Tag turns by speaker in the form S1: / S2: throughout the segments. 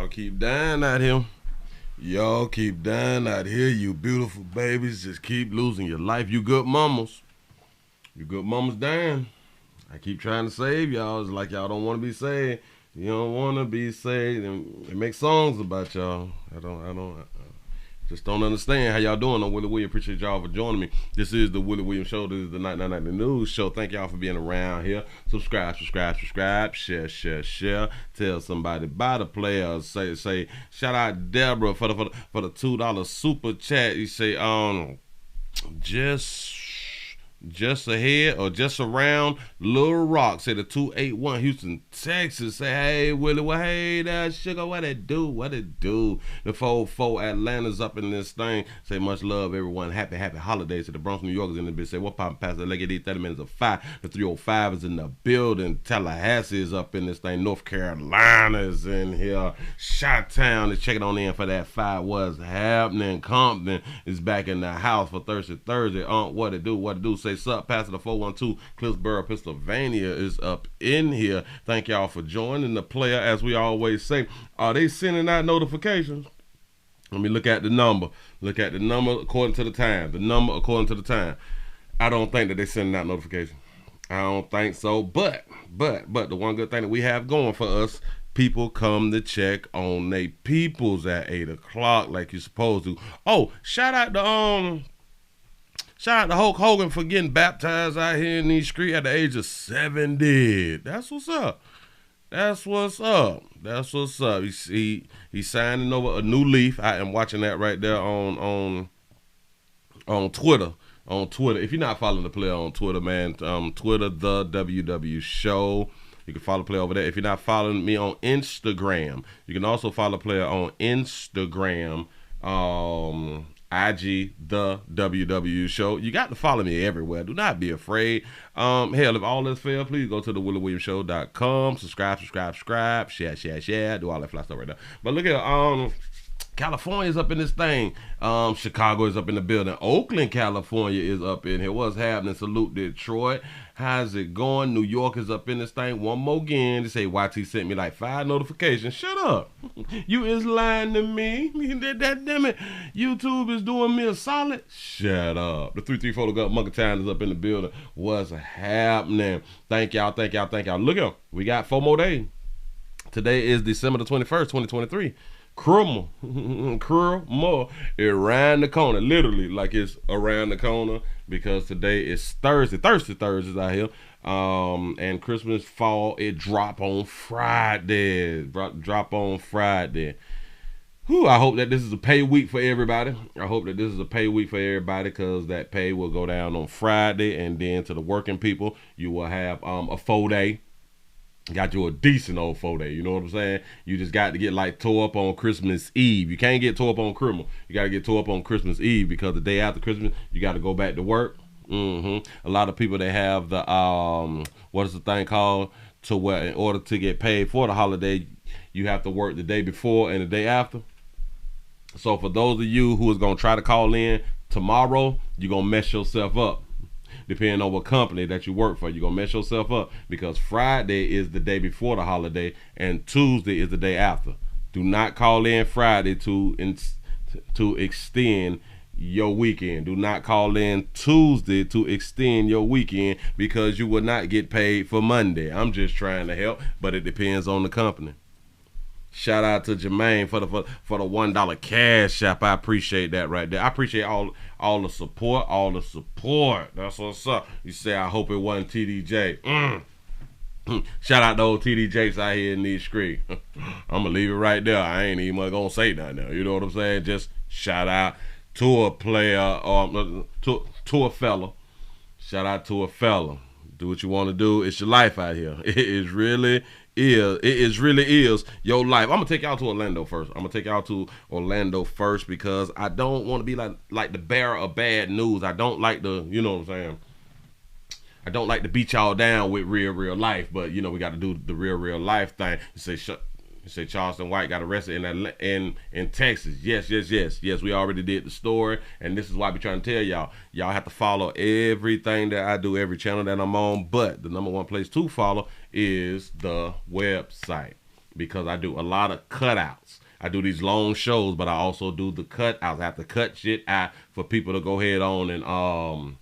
S1: Y'all keep dying out here. Y'all keep dying out here, you beautiful babies. Just keep losing your life. You good mamas. You good mamas dying. I keep trying to save y'all. It's like y'all don't want to be saved. You don't want to be saved. And they make songs about y'all. I just don't understand how y'all doing on Willie Williams. Appreciate y'all for joining me. This is the Willie Williams Show. This is the Night the News Show. Thank y'all for being around here. Subscribe. Share. Tell somebody about the players. Say. Shout out Deborah for the $2 super chat. You say just ahead or just around Little Rock. Say the 281 Houston, Texas. Say, hey, Willie, well, hey, there, sugar, what it do? The 404 Atlanta's up in this thing. Say, much love, everyone. Happy holidays to the Bronx, New Yorkers in the bitch. Say, what poppin' past the Leggedy 30 minutes of 5. The 305 is in the building. Tallahassee is up in this thing. North Carolina is in here. Chi-Town is checking on in for that 5. What's happening? Compton is back in the house for Thursday. What it do? Say sup, Pastor the 412, Cliffsboro, Pennsylvania is up in here. Thank y'all for joining the player. As we always say, are they sending out notifications? Let me look at the number. According to the time. I don't think that they're sending out notifications. I don't think so. But the one good thing that we have going for us, people come to check on they peoples at 8 o'clock like you're supposed to. Oh, shout out to Hulk Hogan for getting baptized out here in these streets at the age of 70. That's what's up. He's signing over a new leaf. I am watching that right there on Twitter. If you're not following the player on Twitter, man, Twitter, the WW Show. You can follow the player over there. If you're not following me on Instagram, you can also follow the player on Instagram. IG, the WW Show. You got to follow me everywhere. Do not be afraid. Hell, if all else fail, please go to the WillieWilliamsShow.com. Subscribe. Share. Do all that fly stuff right there. But look at California's up in this thing. Chicago is up in the building. Oakland, California is up in here. What's happening? Salute Detroit. How's it going? New York is up in this thing. One more again. They say YT sent me like 5 notifications. Shut up. You is lying to me. Damn it. YouTube is doing me a solid. Shut up. The 334 Gut Monkey Town is up in the building. What's happening? Thank y'all. Look at, we got 4 more days. Today is December the 21st, 2023. Crumble around the corner, literally like it's around the corner, because today is Thursday. Thursdays out here, and Christmas fall it drop on Friday. Drop on Friday. I hope that this is a pay week for everybody. because that pay will go down on Friday, and then to the working people, you will have a 4-day. Got you a decent old 4-day, you know what I'm saying? You just got to get like tore up on Christmas Eve. You can't get tore up on Christmas. You got to get tore up on Christmas Eve, because the day after Christmas, you got to go back to work. A lot of people, they have the, what is the thing called? To where in order to get paid for the holiday, you have to work the day before and the day after. So for those of you who is going to try to call in tomorrow, you're going to mess yourself up. Depending on what company that you work for, you're going to mess yourself up, because Friday is the day before the holiday and Tuesday is the day after. Do not call in Friday to extend your weekend. Do not call in Tuesday to extend your weekend, because you will not get paid for Monday. I'm just trying to help, but it depends on the company. Shout out to Jermaine for the $1 cash app. I appreciate that right there. I appreciate all the support. That's what's up. You say, I hope it wasn't TDJ. Shout out to old TDJs out here in these streets. I'm gonna leave it right there. I ain't even gonna say nothing now. You know what I'm saying? Just shout out to a player, to a fella. Shout out to a fella. Do what you want to do. It's your life out here. It really is your life. I'm gonna take y'all to Orlando first. Because I don't want to be like the bearer of bad news. I don't like to, you know what I'm saying, I don't like to beat y'all down with real life, but you know we got to do the real life thing. You say Charleston White got arrested in Texas. Yes. We already did the story, and this is why I be trying to tell y'all. Y'all have to follow everything that I do, every channel that I'm on. But the number one place to follow is the website. because I do a lot of cutouts. I do these long shows, but I also do the cutouts. I have to cut shit out for people to go ahead on and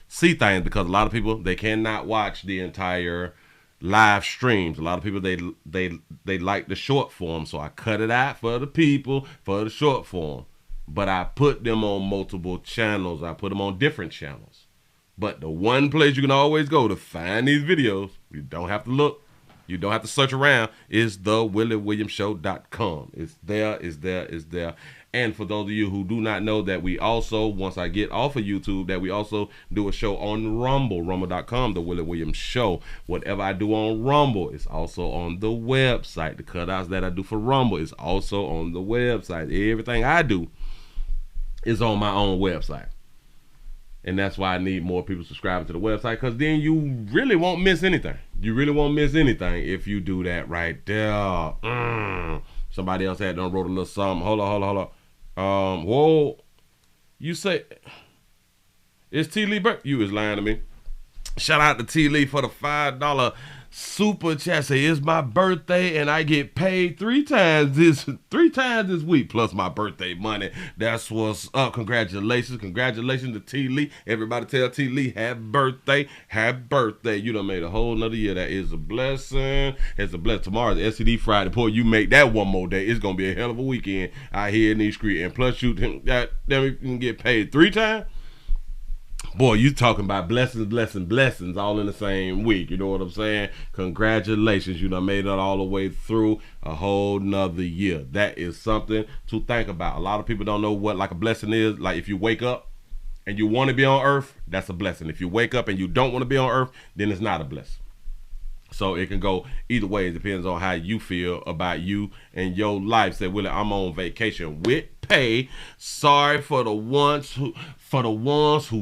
S1: see things, because a lot of people, they cannot watch the entire live streams. A lot of people, they like the short form, so I cut it out for the people for the short form. But I put them on multiple channels. I put them on different channels. But the one place you can always go to find these videos, you don't have to look, you don't have to search around, is thewilliewilliamshow.com. It's there, it's there, it's there. And for those of you who do not know, that we also, once I get off of YouTube, that we also do a show on Rumble, rumble.com, The Willie Williams Show. Whatever I do on Rumble is also on the website. The cutouts that I do for Rumble is also on the website. Everything I do is on my own website. And that's why I need more people subscribing to the website, because then you really won't miss anything. You really won't miss anything if you do that right there. Somebody else had done wrote a little something. Hold on. Whoa. You say, it's T. Lee Burke? You is lying to me. Shout out to T. Lee for the $5 super chat. Say, it's my birthday and I get paid three times this week, plus my birthday money. That's what's up. Congratulations to T. Lee. Everybody tell T. Lee happy birthday. You done made a whole nother year. That is a blessing. It's a blessing. Tomorrow's SCD Friday. Boy, you make that one more day, it's gonna be a hell of a weekend out here in these streets. And plus you can get paid three times. Boy, you talking about blessings all in the same week. You know what I'm saying? Congratulations. You done made it all the way through a whole nother year. That is something to think about. A lot of people don't know what like a blessing is. Like if you wake up and you want to be on earth, that's a blessing. If you wake up and you don't want to be on earth, then it's not a blessing. So it can go either way. It depends on how you feel about you and your life. Say, Willie, I'm on vacation with pay. Sorry for the ones who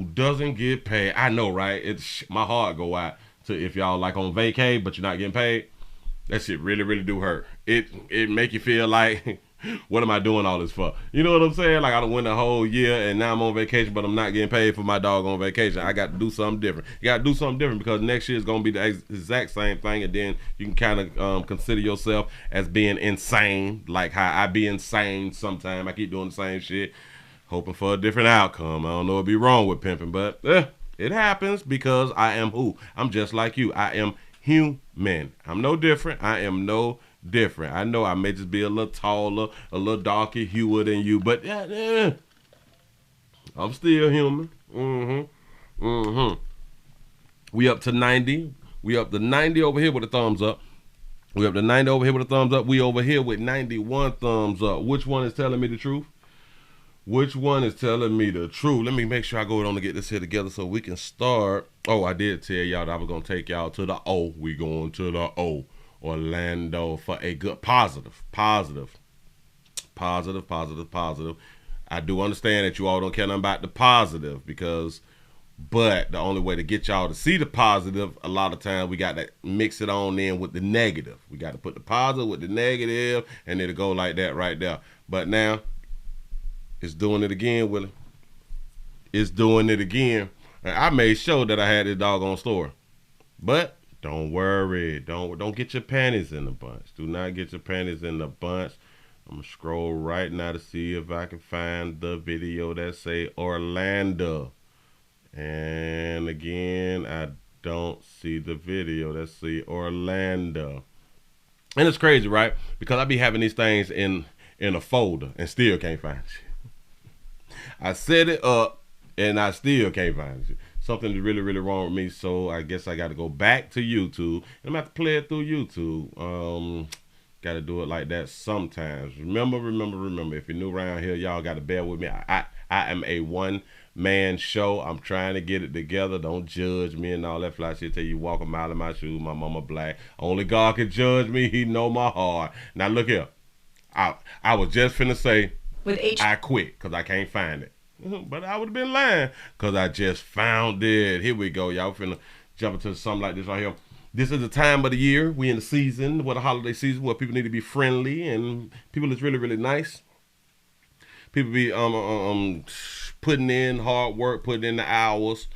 S1: doesn't get paid. I know, right? It's my heart go out to if y'all like on vacay but you're not getting paid. That shit really do hurt. It make you feel like, what am I doing all this for? You know what I'm saying? Like I done went the whole year and now I'm on vacation, but I'm not getting paid for my dog on vacation. I got to do something different. You got to do something different, because next year is going to be the exact same thing, and then you can kind of consider yourself as being insane, like how I be insane sometimes. I keep doing the same shit, hoping for a different outcome. I don't know what'd be wrong with pimping, but it happens, because I am who? I'm just like you. I am human. I'm no different. I am no different. I know I may just be a little taller, a little darker huer than you, but I'm still human. We up to 90. We up to 90 over here with a thumbs up. We up to 90 over here with a thumbs up. We over here with 91 thumbs up. Which one is telling me the truth? Which one is telling me the truth? Let me make sure I go on to get this here together so we can start. Oh, I did tell y'all that I was going to take y'all to the O. We going to the O. Orlando for a good positive. I do understand that you all don't care nothing about the positive, but the only way to get y'all to see the positive, a lot of times we got to mix it on in with the negative. We got to put the positive with the negative, and it'll go like that right there. But now it's doing it again, Willie. It's doing it again. And I made sure that I had this doggone store, but don't worry. Don't get your panties in a bunch. Do not get your panties in a bunch. I'm gonna scroll right now to see if I can find the video that say Orlando. And again, I don't see the video that say Orlando. And it's crazy, right? Because I be having these things in a folder and still can't find it. I set it up and I still can't find it. Something is really wrong with me, so I guess I got to go back to YouTube, and I'm going to have to play it through YouTube. Got to do it like that sometimes. Remember, if you're new around here, y'all got to bear with me. I am a one-man show. I'm trying to get it together. Don't judge me and all that fly shit till you walk a mile in my shoes. My mama black. Only God can judge me. He know my heart. Now, look here. I was just finna say I quit because I can't find it. But I would have been lying, because I just found it. Here we go, y'all. Finna jump into something like this right here. This is the time of the year. We in the season, the holiday season, where people need to be friendly, and people is really nice. People be putting in hard work, putting in the hours,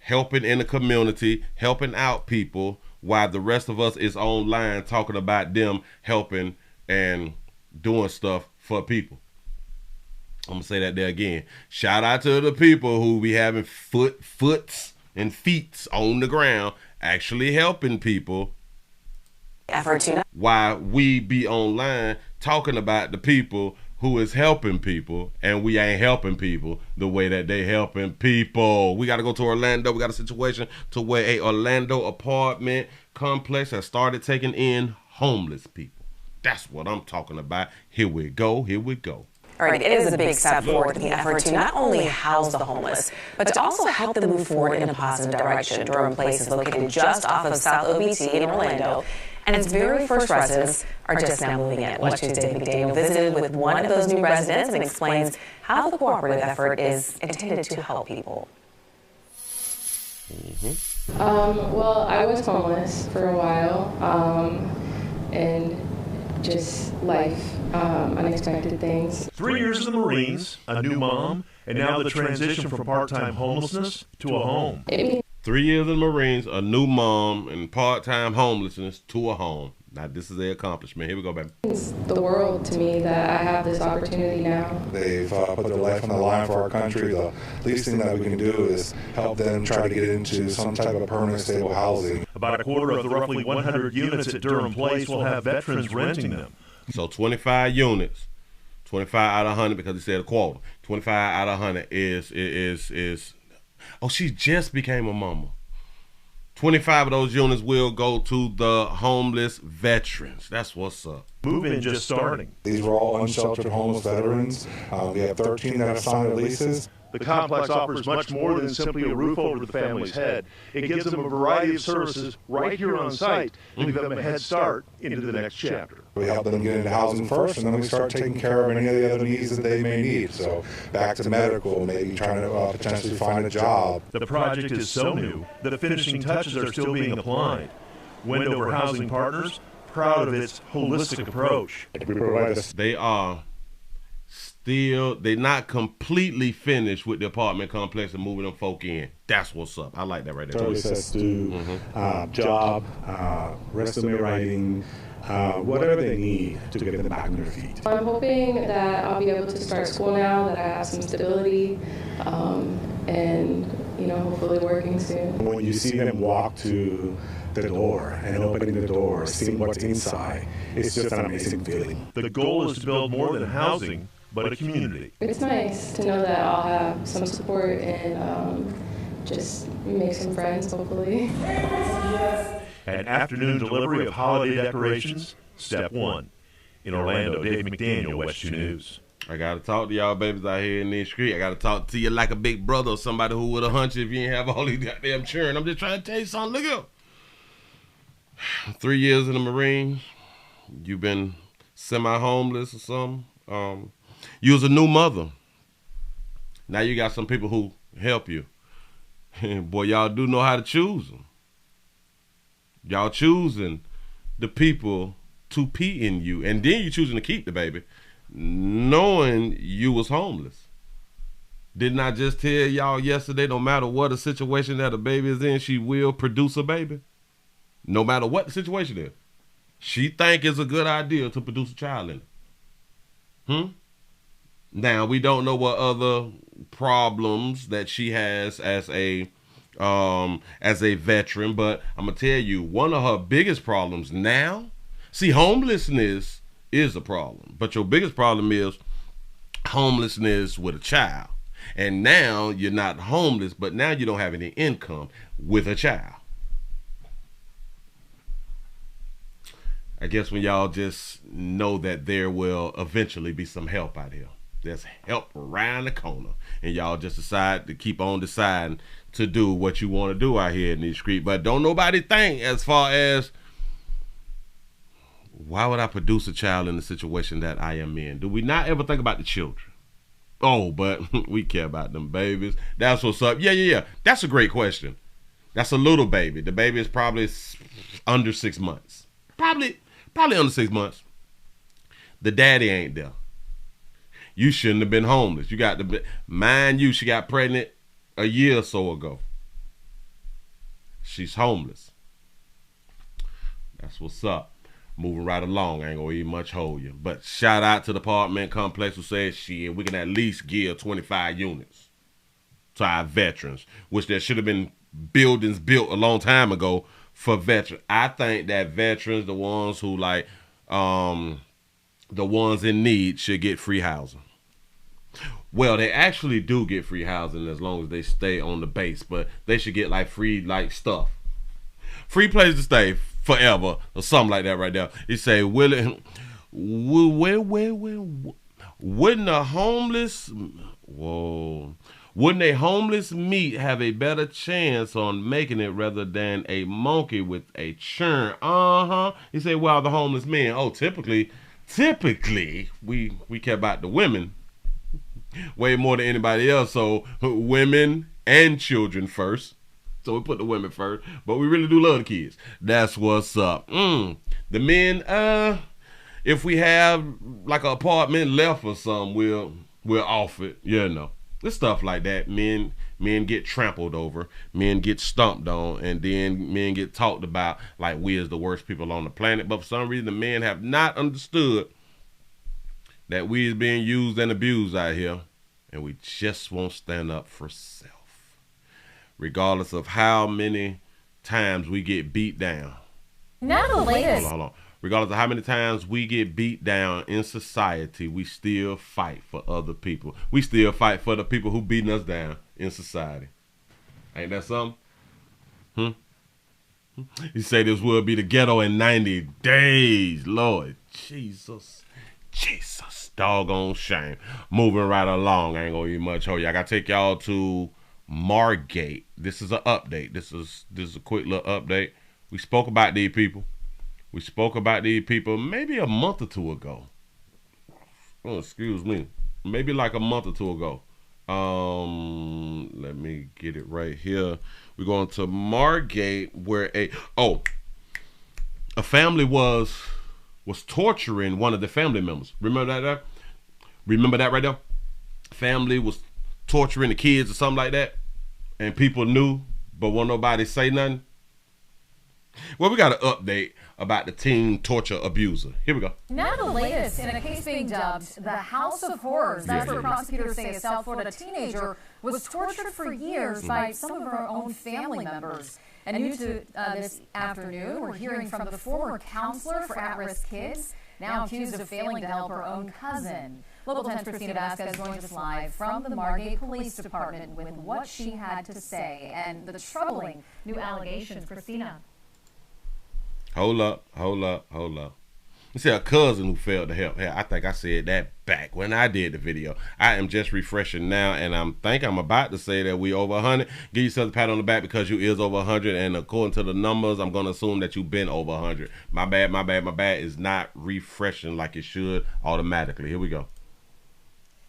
S1: helping in the community, helping out people while the rest of us is online talking about them helping and doing stuff for people. I'm gonna say that there again. Shout out to the people who be having foots and feet on the ground actually helping people.
S2: Effort to
S1: While we be online talking about the people who is helping people, and we ain't helping people the way that they helping people. We got to go to Orlando. We got a situation to where a Orlando apartment complex has started taking in homeless people. That's what I'm talking about. Here we go. Here we go.
S2: All right, it is a big step forward in the effort to not only house the homeless, but to also help them move forward in a positive direction. Durham Place is located just off of South OBT in Orlando, and its very first residents are just now moving in. Watch Tuesday, McDaniel visited with one of those new residents and explains how the cooperative effort is intended to help people.
S3: Well, I was homeless for a while, and just life, unexpected things.
S4: 3 years in the Marines, a new mom, and now the transition from part-time homelessness to a home.
S1: 3 years in the Marines, a new mom, and part-time homelessness to a home. Now, this is their accomplishment. Here we go, baby.
S3: It's the world to me that I have this opportunity now.
S5: They've put their life on the line for our country. The least thing that we can do is help them try to get into some type of permanent, stable housing.
S4: About a quarter of the roughly 100 units at Durham Place will have veterans renting them.
S1: So 25 units, 25 out of 100, because he said a quarter. 25 out of 100 is. Oh, she just became a mama. 25 of those units will go to the homeless veterans. That's what's up.
S4: Move-in just starting.
S5: These were all unsheltered homeless veterans. We have 13 that have signed leases.
S4: The complex offers much more than simply a roof over the family's head. It gives them a variety of services right here on site to give them a head start into the next chapter.
S5: We help them get into housing first, and then we start taking care of any of the other needs that they may need. So back to medical, maybe trying to potentially find a job.
S4: The project is so new that the finishing touches are still being applied. Wendover Housing Partners, proud of its holistic approach.
S5: We provide
S1: They're not completely finished with the apartment complex and moving them folk in. That's what's up. I like that right there.
S6: Services to job, resume writing, whatever they need to get them back on their feet.
S3: I'm hoping that I'll be able to start school now, that I have some stability, and hopefully working soon.
S6: When you see them walk to the door and opening the door, seeing what's inside, it's just an amazing feeling.
S4: The goal is to build more than housing, but a community.
S3: It's nice to know that I'll have some support and just make some friends, hopefully.
S4: An afternoon delivery of holiday decorations, step one. In Orlando, Dave McDaniel, West 2 News.
S1: I got to talk to y'all babies out here in this street. I got to talk to you like a big brother or somebody who would have hunched if you ain't have all these goddamn churn. I'm just trying to tell you something. Look up. 3 years in the Marines. You've been semi-homeless or something. You was a new mother. Now you got some people who help you. Boy, y'all do know how to choose them. Y'all choosing the people to pee in you. And then you choosing to keep the baby, knowing you was homeless. Didn't I just tell y'all yesterday, no matter what the situation that a baby is in, she will produce a baby? No matter what the situation is. She think it's a good idea to produce a child in it. Now, we don't know what other problems that she has as a veteran, but I'm going to tell you, one of her biggest problems now, see, homelessness is a problem, but your biggest problem is homelessness with a child. And now you're not homeless, but now you don't have any income with a child. I guess when y'all just know that there will eventually be some help out here. There's help around the corner, and y'all just decide to keep on deciding to do what you want to do out here in these streets. But don't nobody think as far as, why would I produce a child in the situation that I am in? Do we not ever think about the children? Oh, but we care about them babies. That's what's up. Yeah. That's a great question. That's a little baby. The baby is probably under 6 months. Probably under 6 months. The daddy ain't there. You shouldn't have been homeless. You got to mind you, she got pregnant a year or so ago. She's homeless. That's what's up. Moving right along, I ain't gonna even much hold you. But shout out to the apartment complex who said, shit, we can at least give 25 units to our veterans, which there should have been buildings built a long time ago for veterans. I think that veterans, the ones who like, the ones in need should get free housing. Well, they actually do get free housing as long as they stay on the base, but they should get like free like stuff. Free place to stay forever or something like that right there. He say, Willie, wouldn't a homeless, wouldn't a homeless meat have a better chance on making it rather than a monkey with a churn? He said, well, the homeless men, typically, we care about the women way more than anybody else. So women and children first. So we put the women first, but we really do love the kids. That's what's up. The men, if we have like an apartment left or something, we'll off it. It's stuff like that. Men get trampled over, men get stomped on, and then men get talked about like we is the worst people on the planet. But for some reason, the men have not understood that we is being used and abused out here, and we just won't stand up for self. Regardless of how many times we get beat down.
S7: Now the latest.
S1: Hold on. Regardless of how many times we get beat down in society, we still fight for other people. We still fight for the people who beating us down in society. Ain't that something? You say this will be the ghetto in 90 days. Lord Jesus. Doggone shame. Moving right along. I ain't gonna eat much. I gotta take y'all to Margate. This is an update. This is a quick little update. We spoke about these people. Maybe a month or two ago. Oh, excuse me. Maybe like a month or two ago. Let me get it right here. We're going to Margate where a family was torturing one of the family members. Remember that? Remember that right there? Family was torturing the kids or something like that, and people knew, but won't nobody say nothing. Well, we got an update about the teen torture abuser. Here we go.
S7: Now the latest in a case being dubbed the House of Horrors. That's where prosecutors say a South Florida teenager was tortured for years by some of her own family members. And new to this afternoon, we're hearing from the former counselor for at-risk kids, now accused of failing to help her own cousin. Local 10's Christina Vasquez joins us live from the Margate Police Department with what she had to say and the troubling new allegations. Christina.
S1: Hold up. You see a cousin who failed to help. I think I said that back when I did the video. I am just refreshing now, and I'm about to say that we over 100. Give yourself a pat on the back because you is over 100, and according to the numbers, I'm going to assume that you've been over 100. My bad is not refreshing like it should automatically. Here we go.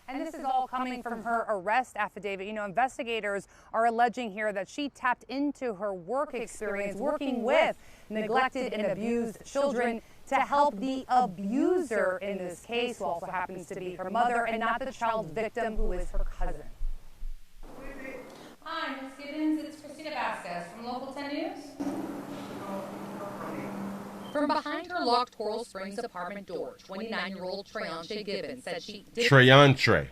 S8: And this is all coming from her arrest affidavit. Investigators are alleging here that she tapped into her work experience working with neglected and abused children to help the abuser in this case, who also happens to be her mother and not the child's victim, who is her cousin.
S9: Hi, Ms. Gibbons. It's Christina Vasquez from Local 10 News. From behind her locked Coral Springs apartment door, 29-year-old Treyantre Gibbons said she
S1: Treyantre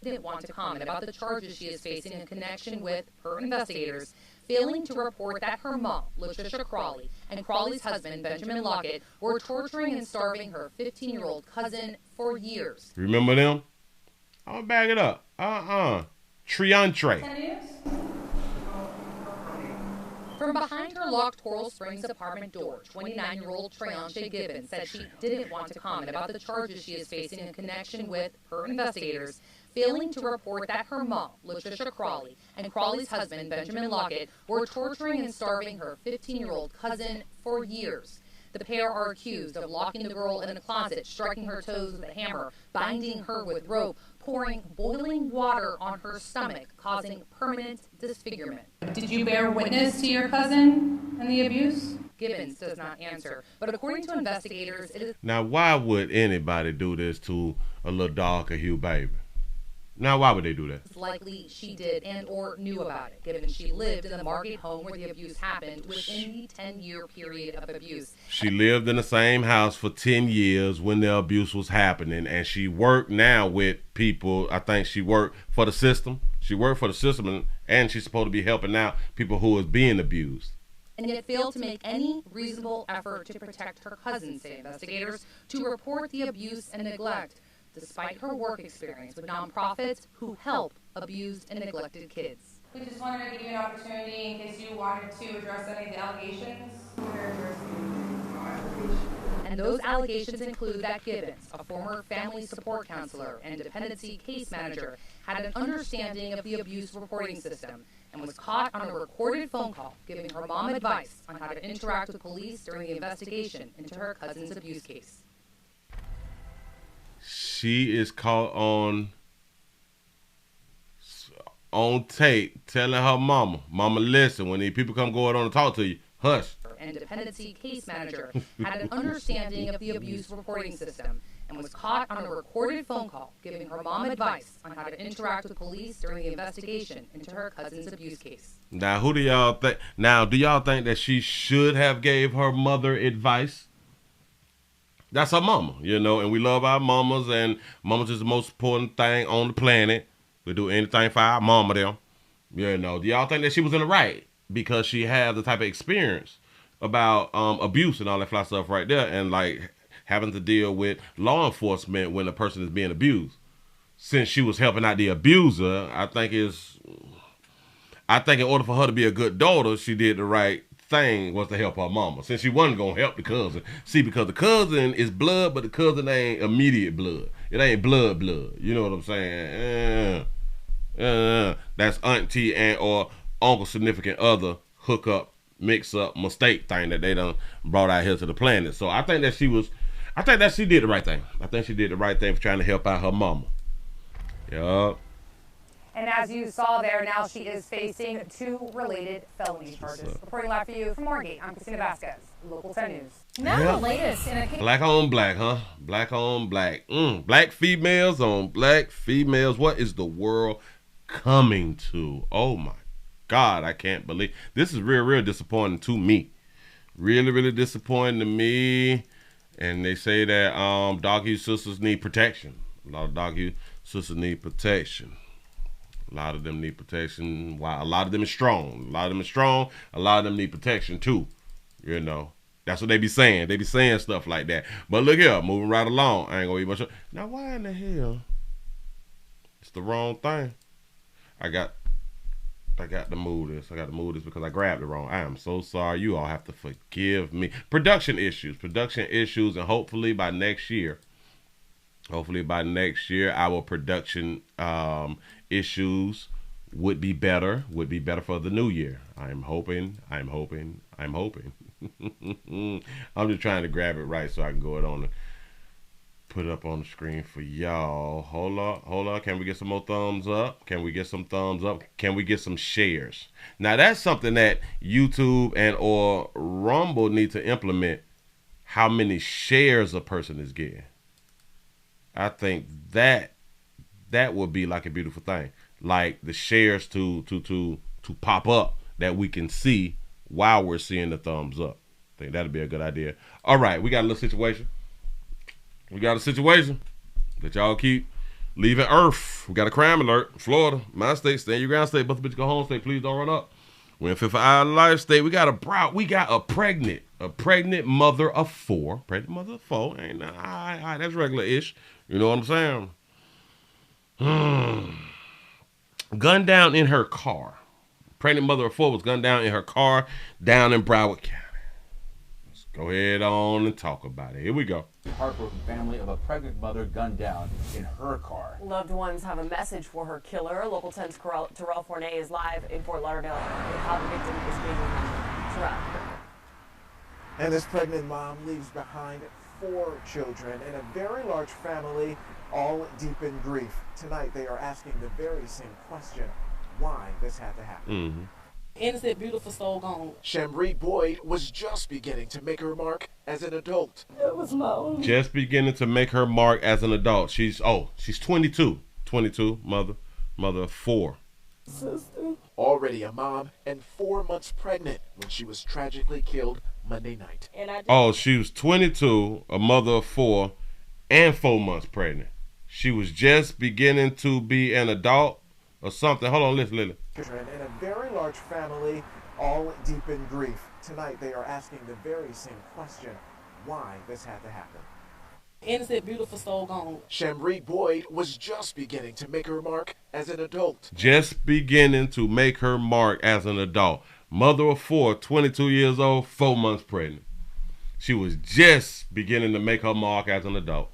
S9: didn't want to comment about the charges she is facing in connection with her investigators failing to report that her mom, Latricia Crawley, and Crawley's husband, Benjamin Lockett, were torturing and starving her 15-year-old cousin for years.
S1: Remember them? I'll back it up. Treyantre.
S9: From behind her locked Coral Springs apartment door, 29-year-old Treyantre Gibbons said she didn't want to comment about the charges she is facing in connection with her investigators failing to report that her mom, Latricia Crawley, and Crawley's husband, Benjamin Lockett, were torturing and starving her 15-year-old cousin for years. The pair are accused of locking the girl in a closet, striking her toes with a hammer, binding her with rope, pouring boiling water on her stomach, causing permanent disfigurement. Did you bear witness to your cousin and the abuse? Gibbons does not answer, but according to investigators, it is...
S1: Now, why would anybody do this to a little darker hue baby? Now, why would they do that?
S9: It's likely she did and or knew about it, given she lived in the Margate home where the abuse happened within the 10-year period of abuse.
S1: She lived in the same house for 10 years when the abuse was happening, and she worked now with people. I think she worked for the system. She worked for the system, and she's supposed to be helping out people who is being abused.
S9: And yet failed to make any reasonable effort to protect her cousin, say investigators, to report the abuse and neglect, despite her work experience with nonprofits who help abused and neglected kids.
S3: We just wanted to give you an opportunity in case you wanted to address any of the allegations.
S9: And those allegations include that Gibbons, a former family support counselor and dependency case manager, had an understanding of the abuse reporting system and was caught on a recorded phone call giving her mom advice on how to interact with police during the investigation into her cousin's abuse case.
S1: She is caught on tape telling her mama, listen, when these people come going on and talk to you, hush.
S9: And dependency case manager had an understanding of the abuse reporting system and was caught on a recorded phone call giving her mom advice on how to interact with police during the investigation into her cousin's abuse case.
S1: Now, who do y'all think? Now, do y'all think that she should have gave her mother advice? That's her mama, and we love our mamas, and mamas is the most important thing on the planet. We do anything for our mama, them. Do y'all think that she was in the right because she had the type of experience about abuse and all that fly stuff right there, and like having to deal with law enforcement when a person is being abused? Since she was helping out the abuser, I think in order for her to be a good daughter, she did the right thing was to help her mama, since she wasn't gonna help the cousin. See, because the cousin is blood, but the cousin ain't immediate blood. It ain't blood. You know what I'm saying? That's auntie and or uncle, significant other, hook up, mix up, mistake thing that they done brought out here to the planet. So I think that she did the right thing. I think she did the right thing for trying to help out her mama. Yup.
S8: And as you saw there, now she is facing 2 related felony charges. Reporting live for you from Margate, I'm Christina Vasquez, Local 10 News.
S7: Now the latest in a case.
S1: Black on black, huh? Black on black. Black females on black females. What is the world coming to? Oh my God, I can't believe. This is real disappointing to me. Really disappointing to me. And they say that doggy sisters need protection. A lot of doggy sisters need protection. A lot of them need protection. Wow, a lot of them is strong. A lot of them need protection too. That's what they be saying. They be saying stuff like that. But look here, moving right along. I ain't gonna eat much. Now, why in the hell? It's the wrong thing. I got to move this. Because I grabbed it wrong. I am so sorry. You all have to forgive me. Production issues, and hopefully by next year, our production issues would be better for the new year. I'm hoping. I'm just trying to grab it right so I can go it on and put it up on the screen for y'all. Hold on. Can we get some more thumbs up? Can we get some thumbs up? Can we get some shares? Now that's something that YouTube and or Rumble need to implement. How many shares a person is getting. I think that would be like a beautiful thing. Like the shares to pop up that we can see while we're seeing the thumbs up. I think that'd be a good idea. All right, we got a little situation. We got a situation that y'all keep leaving Earth. We got a crime alert. Florida, my state, stand your ground state, but the bitch go home state. Please don't run up. We're in Fifth Island Life State. We got a pregnant mother of 4. Ain't nah, that's regular-ish. You know what I'm saying? Gunned down in her car. Pregnant mother of 4 was gunned down in her car down in Broward County. Let's go ahead on and talk about it. Here we go.
S10: Heartbroken family of a pregnant mother gunned down in her car.
S2: Loved ones have a message for her killer. Local 10's Terrell Fournier is live in Fort Lauderdale with how the victim is being remembered. Terrell.
S11: And this pregnant mom leaves behind 4 children and a very large family, all deep in grief. Tonight they are asking the very same question, why this had to happen.
S1: Mm-hmm.
S12: Innocent, beautiful soul gone.
S11: Chambry Boyd was just beginning to make her mark as an adult.
S12: It was my own.
S1: Just beginning to make her mark as an adult. She's 22. 22, mother of 4.
S11: Sister. Already a mom and 4 months pregnant when she was tragically killed Monday night.
S1: Oh, she was 22, a mother of 4, and 4 months pregnant. She was just beginning to be an adult or something. Hold on, listen, Lily.
S11: In a very large family, all deep in grief. Tonight they are asking the very same question, why this had to happen.
S12: Innocent, beautiful soul gone.
S11: Chambry Boyd was just beginning to make her mark as an adult.
S1: Just beginning to make her mark as an adult. Mother of 4, 22 years old, 4 months pregnant. She was just beginning to make her mark as an adult.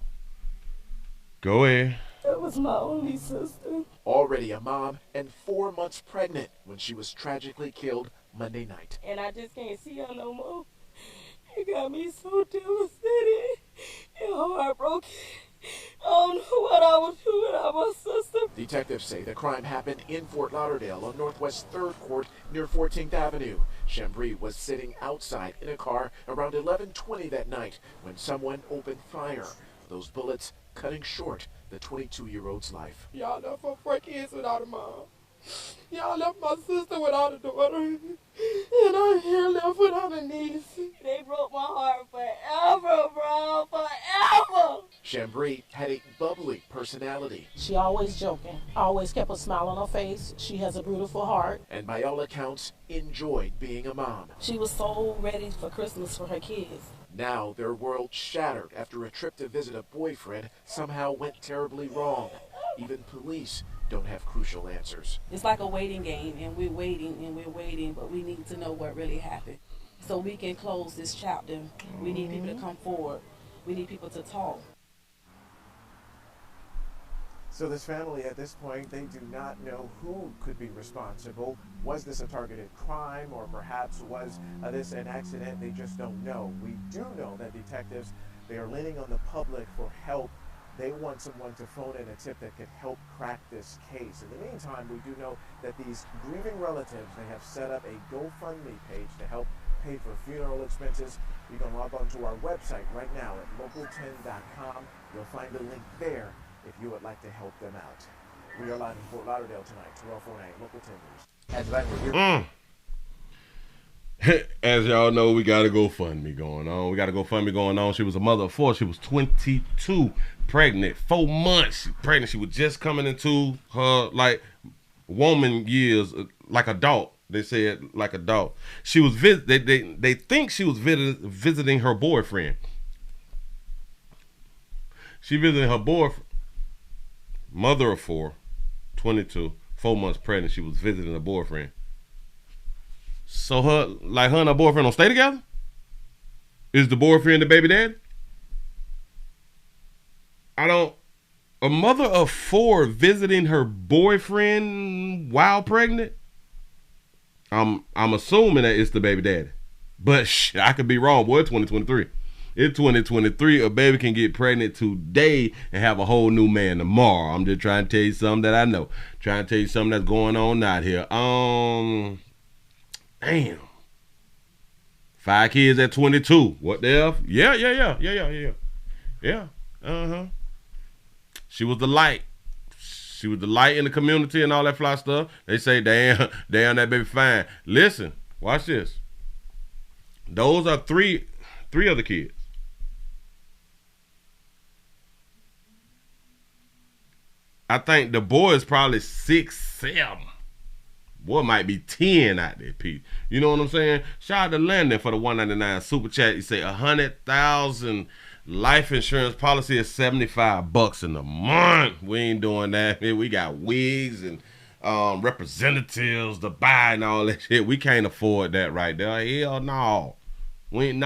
S1: Go ahead.
S12: That was my only sister.
S11: Already a mom and 4 months pregnant when she was tragically killed Monday night.
S12: And I just can't see her no more. It got me so devastated and heartbroken. I don't know what I would do without my sister.
S11: Detectives say the crime happened in Fort Lauderdale on Northwest 3rd Court near 14th Avenue. Chambry was sitting outside in a car around 11:20 that night when someone opened fire. Those bullets cutting short the 22-year-old's life.
S12: Y'all left her 4 kids without a mom. Y'all left my sister without a daughter. And I'm here left without a niece. They broke my heart forever, bro. Forever.
S11: Chambry had a bubbly personality.
S12: She always joking. Always kept a smile on her face. She has a beautiful heart.
S11: And by all accounts, enjoyed being a mom.
S12: She was so ready for Christmas for her kids.
S11: Now their world shattered after a trip to visit a boyfriend somehow went terribly wrong. Even police don't have crucial answers.
S12: It's like a waiting game, and we're waiting, but we need to know what really happened. So we can close this chapter. We need people to come forward. We need people to talk.
S11: So this family at this point, they do not know who could be responsible. Was this a targeted crime, or perhaps was this an accident? They just don't know. We do know that detectives, they are leaning on the public for help. They want someone to phone in a tip that could help crack this case. In the meantime, we do know that these grieving relatives, they have set up a GoFundMe page to help pay for funeral expenses. You can log on to our website right now at local10.com. You'll find a link there if you would like to help them out. We are live in Fort Lauderdale tonight, 1249 Local 10 News.
S1: As y'all know, we got a GoFundMe going on. She was a mother of 4. She was 22, pregnant, 4 months pregnant. She was just coming into her like woman years, like adult. They said like adult. She was they think she was visiting her boyfriend. She visited her boyfriend. Mother of 4, 22, 4 months pregnant. She was visiting her boyfriend. So her and her boyfriend don't stay together? Is the boyfriend the baby dad? A mother of 4 visiting her boyfriend while pregnant? I'm assuming that it's the baby daddy. But I could be wrong, boy. It's 2023. It's 2023. A baby can get pregnant today and have a whole new man tomorrow. I'm just trying to tell you something that I know. Trying to tell you something that's going on out here. Damn. 5 kids at 22. What the F? Yeah. She was the light. She was the light in the community and all that fly stuff. They say, damn, that baby fine. Listen, watch this. Those are three other kids. I think the boy is probably 6, 7. Boy might be 10 out there, Pete. You know what I'm saying? Shout out to Landon for the $1.99 super chat. He say 100,000 life insurance policy is $75 in a month. We ain't doing that. We got wigs and representatives to buy and all that shit. We can't afford that right there. Hell no. We ain't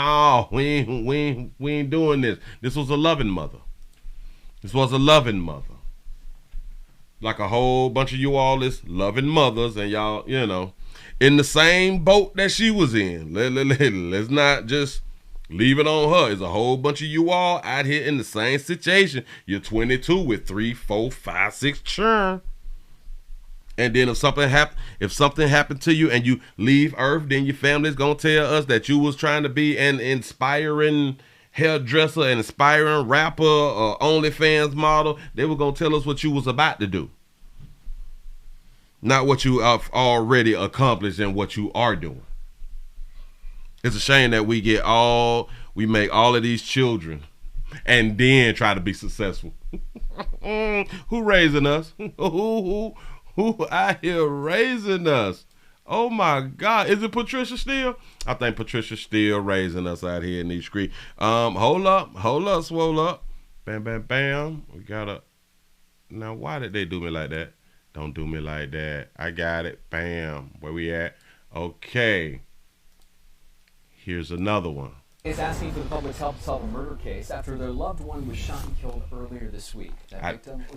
S1: doing this. This was a loving mother. Like a whole bunch of you all is loving mothers, and y'all, you know, in the same boat that she was in. Let's not just leave it on her. There's a whole bunch of you all out here in the same situation. You're 22 with 3, 4, 5, 6 children. And then if something happened to you and you leave Earth, then your family's gonna tell us that you was trying to be an inspiring hairdresser, an aspiring rapper, or OnlyFans model, they were going to tell us what you was about to do. Not what you have already accomplished and what you are doing. It's a shame that we make all of these children and then try to be successful. Who raising us? Who out here raising us? Oh my God. Is it Patricia still? I think Patricia's still raising us out here in these streets. Hold up, swole up. Bam, bam, bam. We gotta. Now, why did they do me like that? Don't do me like that. I got it. Bam. Where we at? Okay. Here's another one.
S13: Is asking for the public's help to solve a murder case after their loved one was shot and killed earlier this week.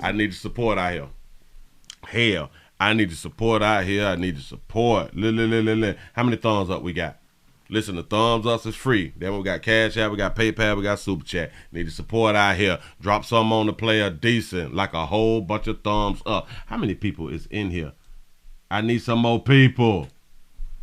S1: I need to support out here. Hell, I need to support out here. I need to support. How many thumbs up we got? Listen, the thumbs up is free. Then we got Cash App, we got PayPal, we got Super Chat. Need to support out here. Drop something on the player decent, like a whole bunch of thumbs up. How many people is in here? I need some more people.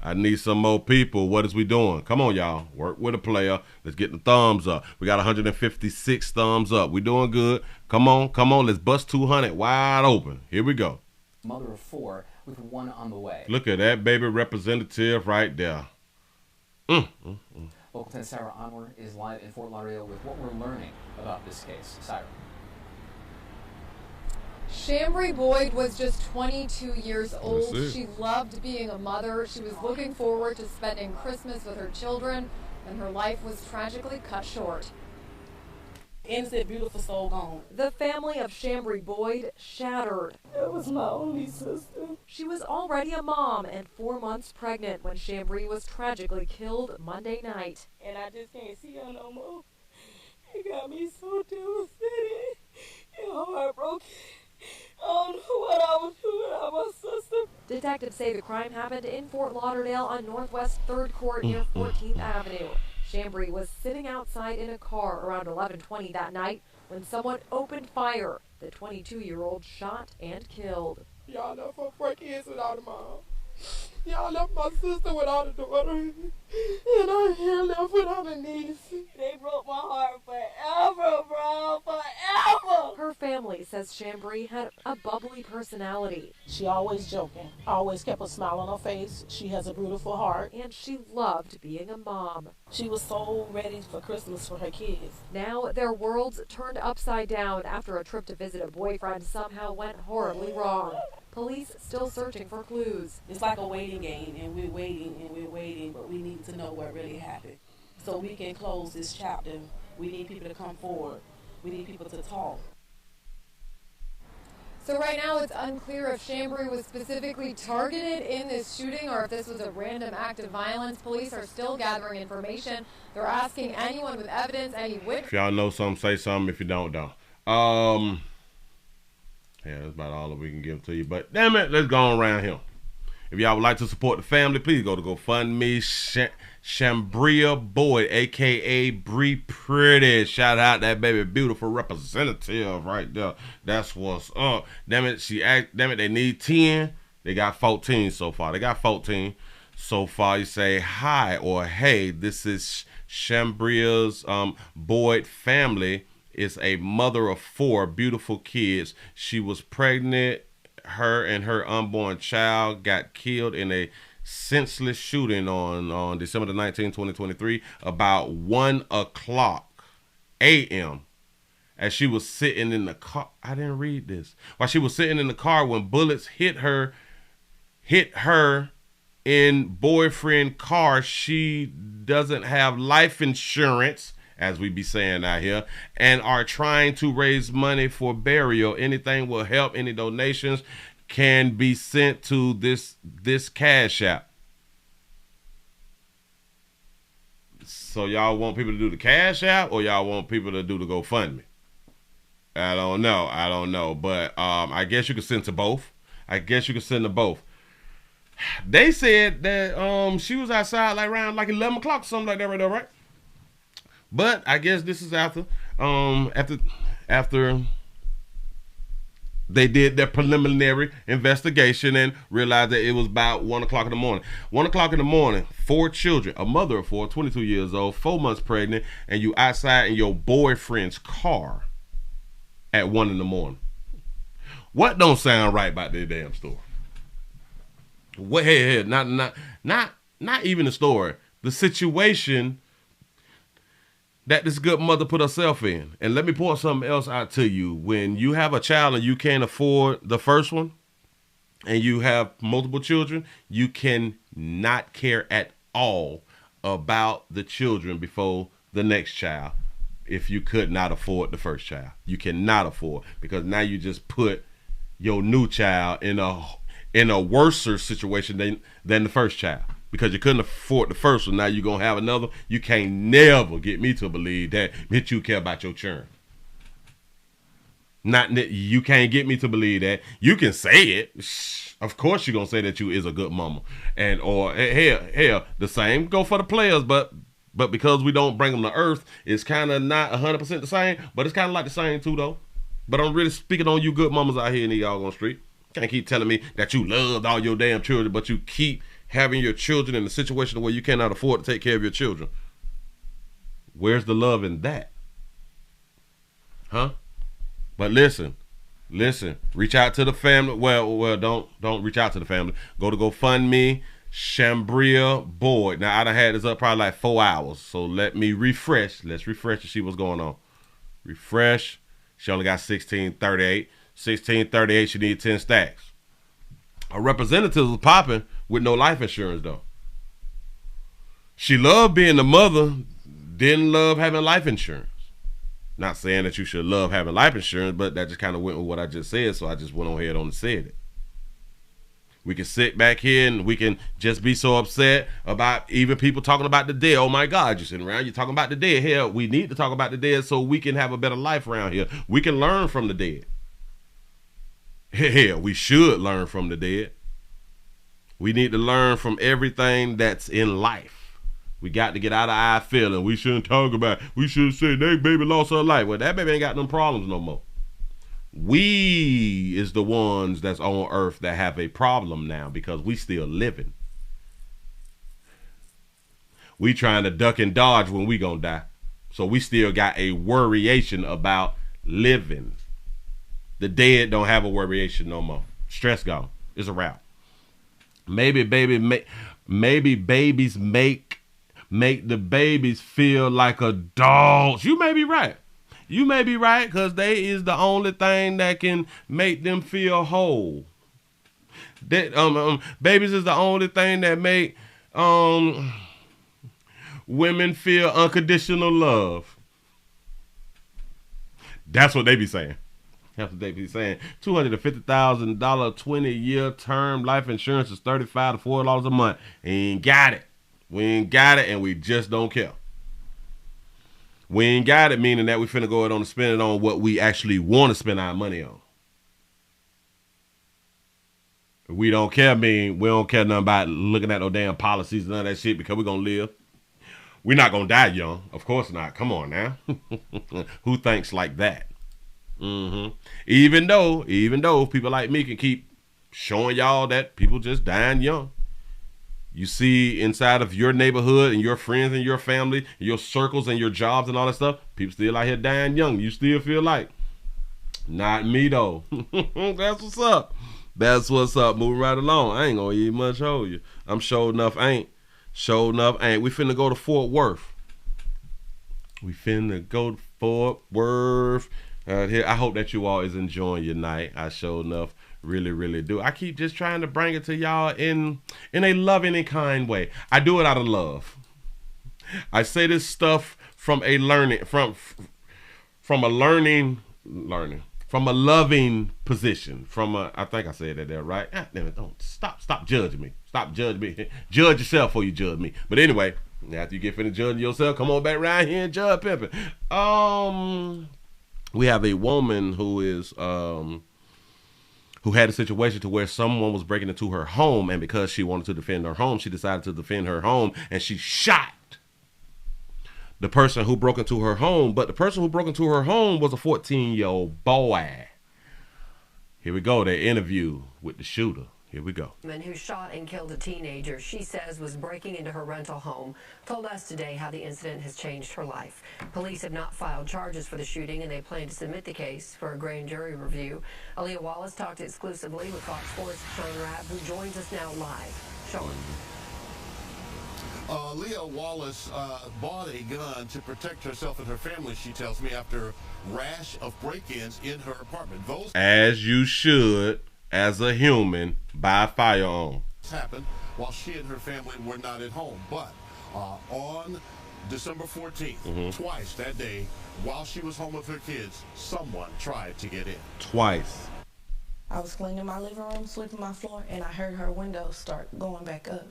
S1: What is we doing? Come on, y'all. Work with a player. Let's get the thumbs up. We got 156 thumbs up. We doing good. Come on. Let's bust 200 wide open. Here we go.
S13: Mother of 4 with one on the way.
S1: Look at that baby representative right there.
S13: Local 10 Sarah Anwar is live in Fort Lauderdale with what we're learning about this case. Sarah.
S14: Chambry Boyd was just 22 years old. She loved being a mother. She was looking forward to spending Christmas with her children, and her life was tragically cut short.
S12: Innocent, beautiful soul gone.
S14: The family of Chambry Boyd shattered.
S12: It was my only sister.
S14: She was already a mom and 4 months pregnant when Chambry was tragically killed Monday night.
S12: And I just can't see her no more. It got me so devastated and heartbroken. I don't know what I would do without my sister.
S14: Detectives say the crime happened in Fort Lauderdale on Northwest 3rd Court near 14th Avenue. Chambry was sitting outside in a car around 11:20 that night when someone opened fire. The 22-year-old shot and killed.
S12: Y'all left her 4 kids without a mom. Y'all left my sister without a daughter. And I'm here left without a niece. They broke my heart forever, bro. Forever.
S14: Her family says Chambry had a bubbly personality.
S15: She always joking, always kept a smile on her face. She has a beautiful heart.
S14: And she loved being a mom.
S15: She was so ready for Christmas for her kids.
S14: Now their worlds turned upside down after a trip to visit a boyfriend somehow went horribly wrong. Police still searching for clues.
S15: It's like a waiting game, and we're waiting, but we need to know what really happened. So we can close this chapter. We need people to come forward. We need people to talk.
S14: So right now it's unclear if Chambry was specifically targeted in this shooting or if this was a random act of violence. Police are still gathering information. They're asking anyone with evidence, any witness.
S1: If y'all know something, say something. If you don't. Yeah, that's about all that we can give to you. But damn it, let's go on around here. If y'all would like to support the family, please go to GoFundMe. Chambria Boyd, a.k.a. Bree Pretty. Shout out that baby beautiful representative right there. That's what's up. Damn it, they need 10. They got 14 so far. You say hi or hey, this is Chambria's Boyd family. Is a mother of 4 beautiful kids. She was pregnant. Her and her unborn child got killed in a senseless shooting on December the 19th, 2023, about 1 o'clock a.m. as she was sitting in the car. I didn't read this. While she was sitting in the car when bullets hit her in boyfriend car. She doesn't have life insurance, as we be saying out here, and are trying to raise money for burial. Anything will help. Any donations can be sent to this Cash App. So y'all want people to do the Cash App or y'all want people to do the GoFundMe? I don't know. But I guess you can send to both. They said that she was outside around 11 o'clock, something like that right there, right? But I guess this is after They did their preliminary investigation and realized that it was about 1 o'clock in the morning. 1 o'clock in the morning, 4 children, a mother of 4, 22 years old, 4 months pregnant, and you outside in your boyfriend's car at 1 in the morning. What don't sound right about this damn story? What? Hey, not even the story. The situation that this good mother put herself in. And let me point something else out to you. When you have a child and you can't afford the first one, and you have multiple children, you can not care at all about the children before the next child if you could not afford the first child. You cannot afford, because now you just put your new child in a worser situation than the first child. Because you couldn't afford the first one, now you're going to have another. You can't never get me to believe that you care about your children. You can't get me to believe that. You can say it. Of course you're going to say that you is a good mama. Or hell, the same go for the players, but because we don't bring them to earth, it's kind of not 100% the same, but it's kind of like the same too, though. But I'm really speaking on you good mamas out here in the doggone street. Can't keep telling me that you loved all your damn children, but you keep having your children in a situation where you cannot afford to take care of your children. Where's the love in that? Huh? But listen, reach out to the family. Well, don't reach out to the family. Go to GoFundMe, Shambria Boyd. Now, I done had this up probably like 4 hours, so let me refresh. Let's refresh to see what's going on. Refresh. She only got 1638. 1638, she need 10 stacks. A representative was popping with no life insurance, though. She loved being the mother, didn't love having life insurance. Not saying that you should love having life insurance, but that just kind of went with what I just said, so I just went on ahead and said it. We can sit back here and we can just be so upset about even people talking about the dead. Oh my God, you're sitting around, you're talking about the dead. Hell, we need to talk about the dead so we can have a better life around here. We can learn from the dead. Hell, we should learn from the dead. We need to learn from everything that's in life. We got to get out of our feeling. We shouldn't talk about it. We should say that baby lost her life. Well, that baby ain't got no problems no more. We is the ones that's on earth that have a problem now because we still living. We trying to duck and dodge when we gonna die. So we still got a worryation about living. The dead don't have a worryation no more. Stress gone. It's a wrap. Maybe babies make the babies feel like adults. You may be right. You may be right, because they is the only thing that can make them feel whole. That babies is the only thing that make women feel unconditional love. That's what they be saying. That's what they be saying. $250,000 20-year term life insurance is $35 to $40 a month. Ain't got it. We ain't got it, and we just don't care. We ain't got it, meaning that we finna go ahead and spend it on what we actually want to spend our money on. We don't care, we don't care nothing about looking at no damn policies and none of that shit, because we're gonna live. We're not gonna die young. Of course not. Come on now. Who thinks like that? Even though people like me can keep showing y'all that people just dying young. You see inside of your neighborhood and your friends and your family, your circles and your jobs and all that stuff, people still out here dying young. You still feel like, not me though. That's what's up. That's what's up. Moving right along. I ain't gonna even much hold you. I'm sure enough ain't. Sure enough ain't. We finna go to Fort Worth. Here, I hope that you all is enjoying your night. I sure enough really do. I keep just trying to bring it to y'all in a loving and kind way. I do it out of love. I say this stuff from a learning from a loving position. I think I said that there, right? Ah, damn it, don't stop judging me. Stop judging me. Judge yourself before you judge me. But anyway, after you get finished judging yourself, come on back around here and judge pimping. We have a woman who had a situation to where someone was breaking into her home, and because she wanted to defend her home, she decided to defend her home, and she shot the person who broke into her home. But the person who broke into her home was a 14-year-old boy. Here we go. Their interview with the shooter. Here we go.
S16: Who shot and killed a teenager she says was breaking into her rental home told us today how the incident has changed her life. Police have not filed charges for the shooting, and they plan to submit the case for a grand jury review. Aaliyah Wallace talked exclusively with Fox Sports' Sean Rabb, who joins us now live. Sean.
S17: Aaliyah Wallace bought a gun to protect herself and her family, she tells me, after a rash of break-ins in her apartment. Those,
S1: as you should, as a human, buy a firearm.
S17: Happened while she and her family were not at home. But on December 14th, twice that day, while she was home with her kids, someone tried to get in.
S1: Twice.
S18: I was cleaning my living room, sweeping my floor, and I heard her windows start going back up.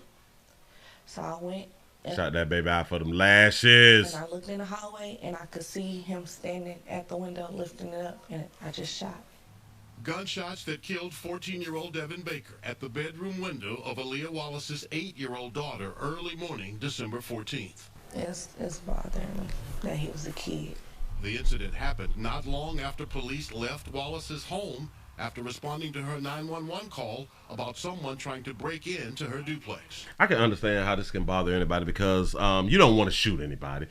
S18: So I went and
S1: shot that baby out for them lashes.
S18: And I looked in the hallway, and I could see him standing at the window lifting it up, and I just shot.
S17: Gunshots that killed 14-year-old Devin Baker at the bedroom window of Aaliyah Wallace's 8-year-old daughter early morning, December 14th.
S18: It's bothering me that he was a kid.
S17: The incident happened not long after police left Wallace's home after responding to her 911 call about someone trying to break into her duplex.
S1: I can understand how this can bother anybody because you don't want to shoot anybody.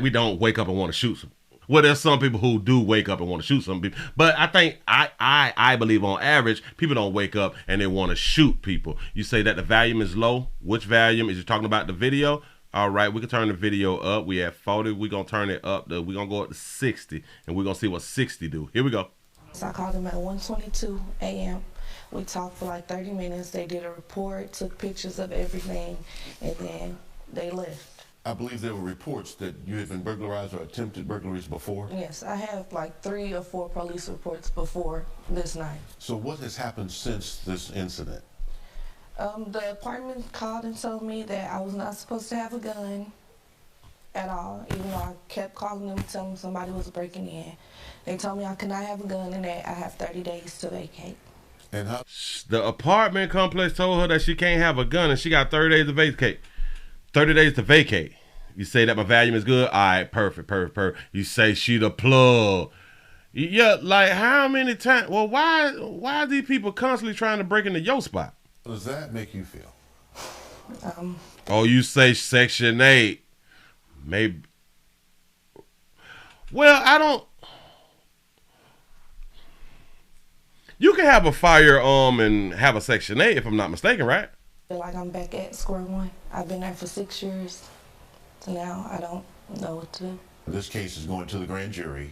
S1: We don't wake up and want to shoot some. Well, there's some people who do wake up and want to shoot some people, but I think I believe on average people don't wake up and they want to shoot people. You say that the volume is low. Which volume? Is you talking about the video? All right, we can turn the video up. We at 40. We're gonna turn it up. We're gonna go up to 60, and we're gonna see what 60 do. Here we go.
S18: So I called them at 1:22 a.m. We talked for like 30 minutes. They did a report, took pictures of everything, and then they left.
S17: I believe there were reports that you had been burglarized or attempted burglaries before?
S18: Yes, I have like 3 or 4 police reports before this night.
S17: So what has happened since this incident?
S18: The apartment called and told me that I was not supposed to have a gun at all, even though I kept calling them, telling them somebody was breaking in. They told me I could not have a gun and that I have 30 days to vacate.
S17: And how?
S1: The apartment complex told her that she can't have a gun and she got 30 days to vacate. 30 days to vacate. You say that my volume is good? All right, perfect. You say she the plug. Yeah, like how many times? Well, why are these people constantly trying to break into your spot?
S17: How does that make you feel?
S1: Oh, you say Section 8. Maybe. Well, I don't. You can have a firearm and have a Section 8 if I'm not mistaken, right?
S18: I feel like I'm back at square one. I've been there for 6 years. So now I don't know what to do.
S17: This case is going to the grand jury.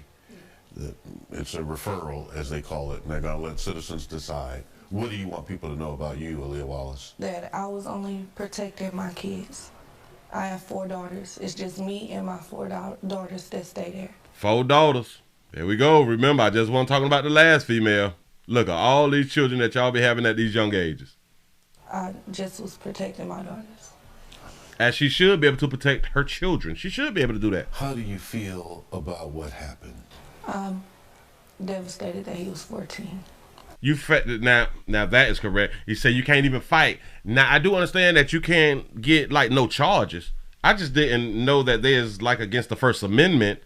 S17: It's a referral, as they call it, and they're going to let citizens decide. What do you want people to know about you, Aaliyah Wallace?
S18: That I was only protecting my kids. I have 4 daughters. It's just me and my 4 daughters that stay there.
S1: 4 daughters. There we go. Remember, I just wasn't talking about the last female. Look at all these children that y'all be having at these young ages.
S18: I just was protecting my daughters.
S1: As she should be able to protect her children. She should be able to do that.
S17: How do you feel about what happened?
S18: I'm devastated that he was 14.
S1: Now that is correct. You say you can't even fight. Now I do understand that you can't get like no charges. I just didn't know that there's like against the First Amendment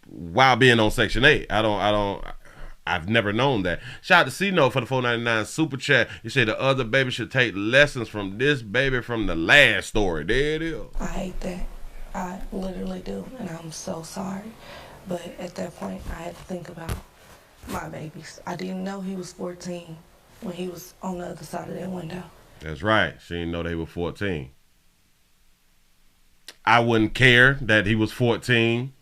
S1: while being on Section 8. I've never known that. Shout out to C-Note for the $4.99 super chat. You say the other baby should take lessons from this baby from the last story. There it is.
S18: I hate that. I literally do, and I'm so sorry. But at that point, I had to think about my babies. I didn't know he was 14 when he was on the other side of that window.
S1: That's right. She didn't know they were 14. I wouldn't care that he was 14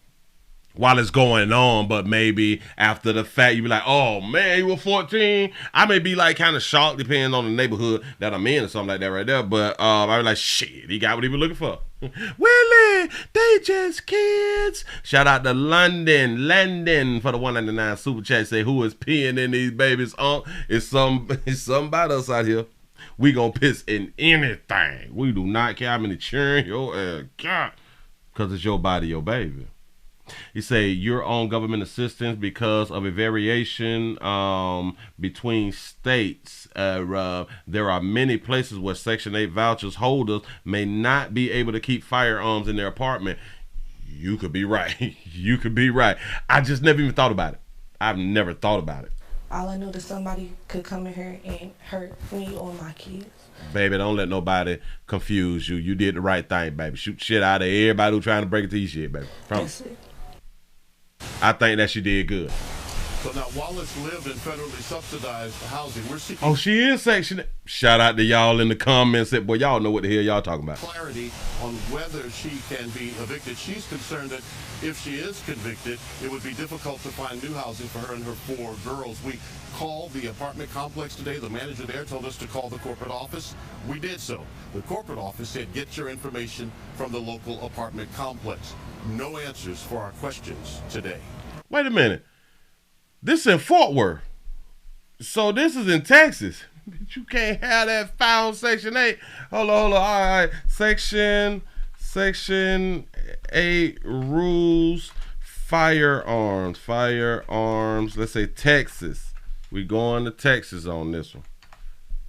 S1: while it's going on, but maybe after the fact, you'd be like, oh man, he was 14. I may be like kind of shocked depending on the neighborhood that I'm in or something like that right there. But I'd be like, shit, he got what he was looking for. Willie, they just kids. Shout out to London for the $1.99 super chat. Say, who is peeing in these babies? It's somebody else out here. We gonna piss in anything. We do not care how many children your God, because it's your body, your baby. You say you're on government assistance because of a variation between states. There are many places where Section 8 vouchers holders may not be able to keep firearms in their apartment. You could be right. You could be right. I just never even thought about it. I've never thought about it.
S18: All I knew that somebody could come in here and hurt me or my kids.
S1: Baby, don't let nobody confuse you. You did the right thing, baby. Shoot shit out of everybody who trying to break it to you shit, baby. Promise. I think that she did good.
S17: So now Wallace lived in federally subsidized housing. We're seeking
S1: Oh, she is Section 8. Shout out to y'all in the comments. Boy, y'all know what the hell y'all talking about.
S17: clarity on whether she can be evicted. She's concerned that if she is convicted, it would be difficult to find new housing for her and her 4 girls. We called the apartment complex today. The manager there told us to call the corporate office. We did so. The corporate office said, get your information from the local apartment complex. No answers for our questions today.
S1: Wait a minute. This is in Fort Worth. So this is in Texas. You can't have that foul Section 8. Hold on. All right. Section 8 rules firearms. Let's say Texas. We going to Texas on this one.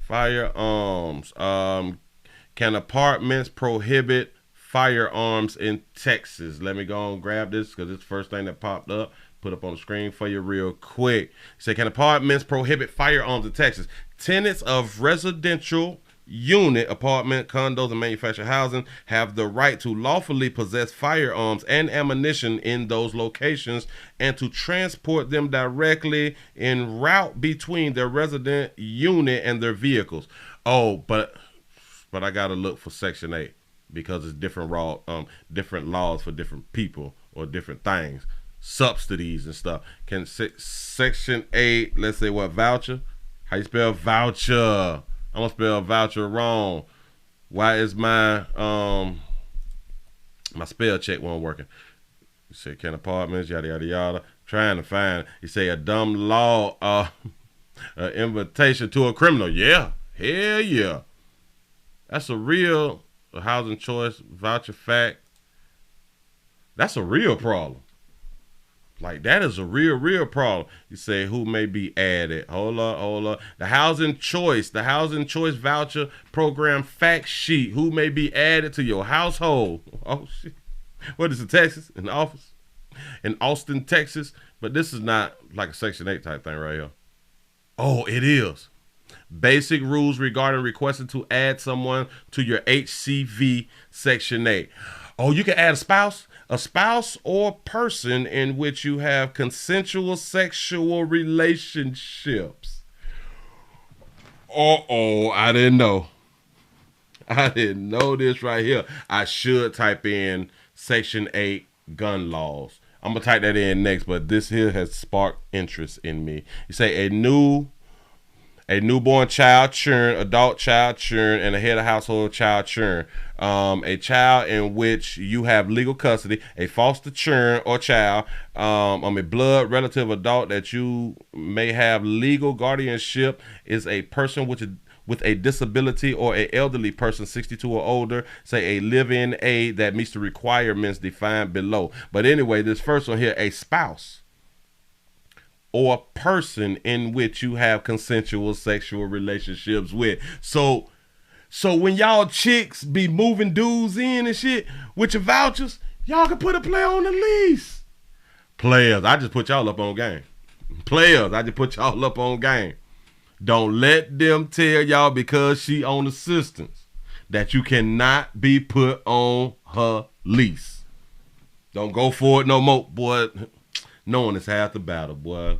S1: Firearms. Can apartments prohibit firearms in Texas? Let me go and grab this because it's the first thing that popped up. Put up on the screen for you real quick. Say, can apartments prohibit firearms in Texas? Tenants of residential unit, apartment, condos, and manufactured housing have the right to lawfully possess firearms and ammunition in those locations and to transport them directly en route between their resident unit and their vehicles. Oh, but I gotta look for Section 8 because it's different laws for different people or different things. Subsidies and stuff. Can Section 8, let's say what, voucher? How you spell voucher? I'm gonna spell voucher wrong. Why is my my spell check wasn't working? You say can apartments, yada yada yada. Trying to find. You say a dumb law, invitation to a criminal. Yeah, hell yeah. That's a real housing choice voucher fact. That's a real problem. Like, that is a real problem. You say, who may be added? Hold up. The housing choice voucher program fact sheet. Who may be added to your household? Oh, shit. What is it, Texas? In the office? In Austin, Texas? But this is not like a Section 8 type thing right here. Oh, it is. Basic rules regarding requesting to add someone to your HCV Section 8. Oh, you can add a spouse? A spouse or person in which you have consensual sexual relationships. I didn't know. I didn't know this right here. I should type in Section 8 gun laws. I'm going to type that in next, but this here has sparked interest in me. You say a newborn child churn, adult child churn, and a head of household child churn. A child in which you have legal custody, a foster churn or child, a blood relative adult that you may have legal guardianship is a person with a disability or a elderly person 62 or older, say a live-in aid that meets the requirements defined below. But anyway, this first one here, a spouse or a person in which you have consensual sexual relationships with. So when y'all chicks be moving dudes in and shit with your vouchers, y'all can put a player on the lease. Players, I just put y'all up on game. Don't let them tell y'all because she on assistance that you cannot be put on her lease. Don't go for it no more, boy. Knowing is half the battle, boy.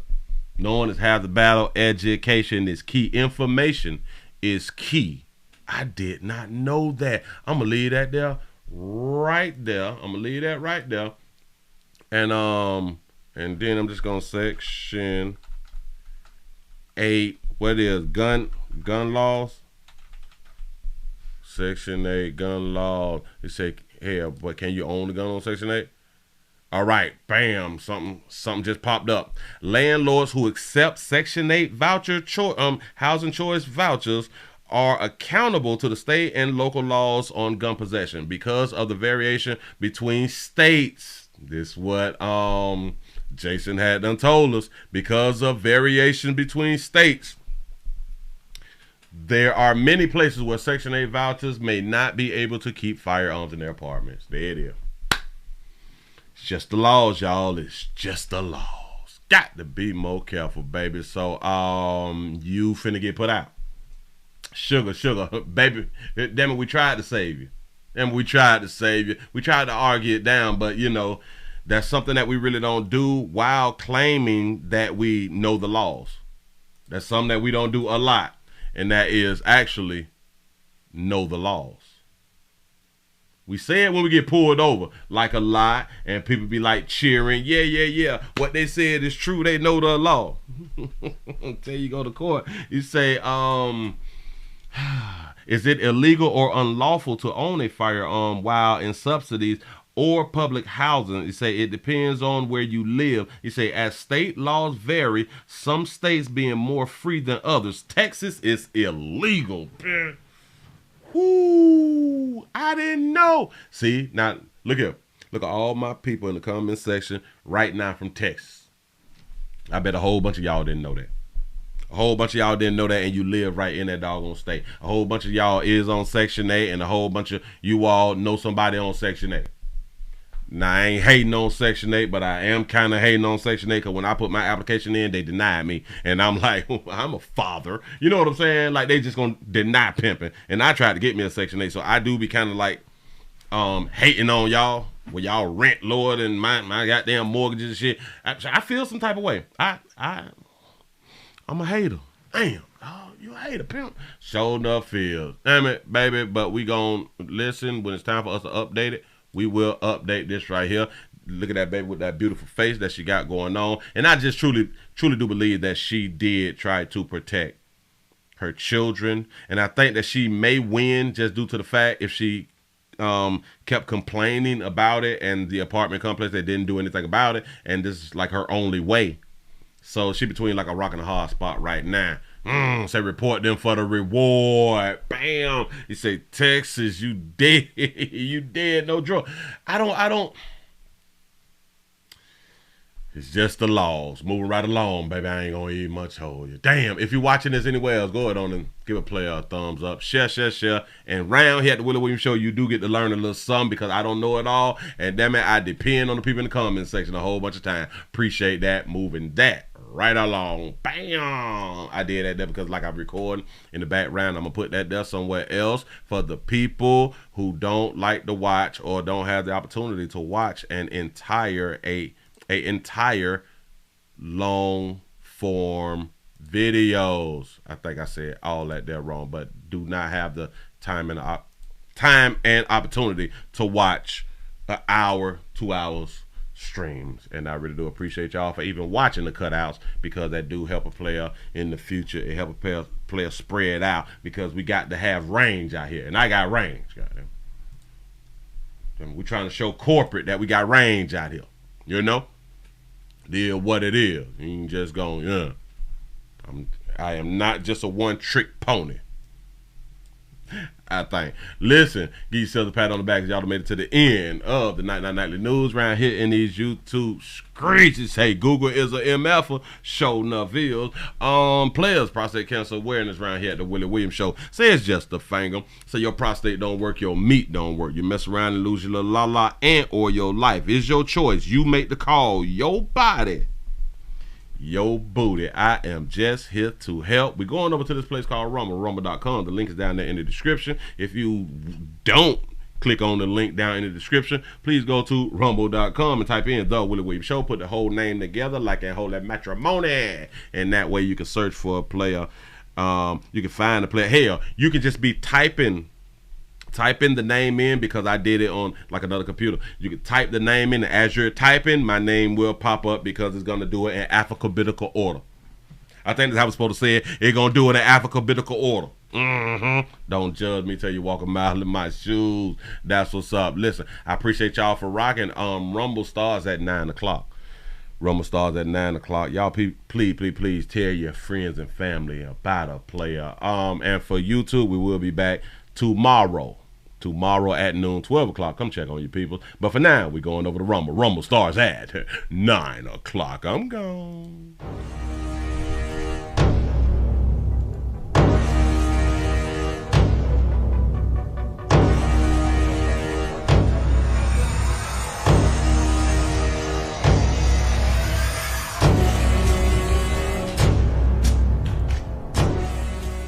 S1: Knowing is half the battle. Education is key. Information is key. I did not know that. I'm going to leave that there. Right there. And then I'm just going to Section 8. What is gun laws? Section 8 gun laws. They say, hey, but can you own the gun on Section 8? All right, bam, something just popped up. Landlords who accept Section 8 housing choice vouchers are accountable to the state and local laws on gun possession because of the variation between states. This what Jason had done told us. Because of variation between states, there are many places where Section 8 vouchers may not be able to keep firearms in their apartments. There it is. It's just the laws, y'all. It's just the laws. got to be more careful, baby. So you finna get put out. Sugar, baby. Damn it, we tried to save you. And we tried to save you. We tried to argue it down, but you know, that's something that we really don't do while claiming that we know the laws. That's something that we don't do a lot. And that is actually know the laws. We say it when we get pulled over like a lot, and people be like cheering, yeah. What they said is true. They know the law. Until you go to court, you say, is it illegal or unlawful to own a firearm while in subsidies or public housing? You say it depends on where you live. You say as state laws vary, some states being more free than others. Texas is illegal. Whoo, I didn't know. See, now look here. Look at all my people in the comment section right now from Texas. I bet a whole bunch of y'all didn't know that. A whole bunch of y'all didn't know that, and you live right in that doggone state. A whole bunch of y'all is on Section 8, and a whole bunch of you all know somebody on Section 8. Now, I ain't hating on Section 8, but I am kind of hating on Section 8 because when I put my application in, they denied me. And I'm like, I'm a father. You know what I'm saying? Like, they just going to deny pimping. And I tried to get me a Section 8, so I do be kind of like hating on y'all. When y'all rent lower than my goddamn mortgages and shit. I feel some type of way. I'm a hater. Damn. Oh, you a hater, pimp. Sure enough feels. Damn it, baby. But we going to listen when it's time for us to update it. We will update this right here. Look at that baby with that beautiful face that she got going on. And I just truly do believe that she did try to protect her children. And I think that she may win just due to the fact if she kept complaining about it and the apartment complex, they didn't do anything about it. And this is like her only way. So she between like a rock and a hard spot right now. Say report them for the reward. Bam. You say Texas, you dead. You dead, no drug. I don't. It's just the laws. Moving right along, baby. I ain't gonna eat much hold you. Damn, if you're watching this anywhere else, go ahead on and give a player a thumbs up. Share. And round here at the Willie Williams Show, you do get to learn a little something because I don't know it all. And damn it, I depend on the people in the comment section a whole bunch of time. Appreciate that. Moving that right along. Bam. I did that there because like I'm recording in the background. I'm gonna put that there somewhere else for the people who don't like to watch or don't have the opportunity to watch an entire long form videos. I think I said all that there wrong, but do not have the time and opportunity to watch an hour, 2 hours streams. And I really do appreciate y'all for even watching the cutouts because that do help a player in the future. It help a player spread out because we got to have range out here. And I got range, goddamn. We're trying to show corporate that we got range out here. You know? Deal what it is. You ain't just going, yeah. I am not just a one-trick pony. I think. Listen, give yourselves a pat on the back because y'all made it to the end of the Nightly News round here in these YouTube screeches. Hey, Google is a MF, show enough is. Players prostate cancer awareness round here at the Willie Williams Show. Say it's just a finger. So your prostate don't work, your meat don't work. You mess around and lose your little la-la and or your life. It's your choice. You make the call. Your body. Yo booty. I am just here to help. We're going over to this place called Rumble, rumble.com. The link is down there in the description. If you don't click on the link down in the description, please go to rumble.com and type in The Willie Williams Show. Put the whole name together like that whole matrimony. And that way you can search for a player. You can find a player. Hell, you can just be typing the name in because I did it on like another computer. You can type the name in, and as you're typing, my name will pop up because it's going to do it in alphabetical order. I think that's how I'm supposed to say it. It's going to do it in alphabetical order. Don't judge me till you walk a mile in my shoes. That's what's up. Listen, I appreciate y'all for rocking. Rumble starts at 9 o'clock. Rumble starts at 9 o'clock. Y'all, please tell your friends and family about a player. And for YouTube, we will be back tomorrow at noon, 12 o'clock. Come check on you people. But for now, we're going over to Rumble. Rumble starts at 9 o'clock. I'm gone.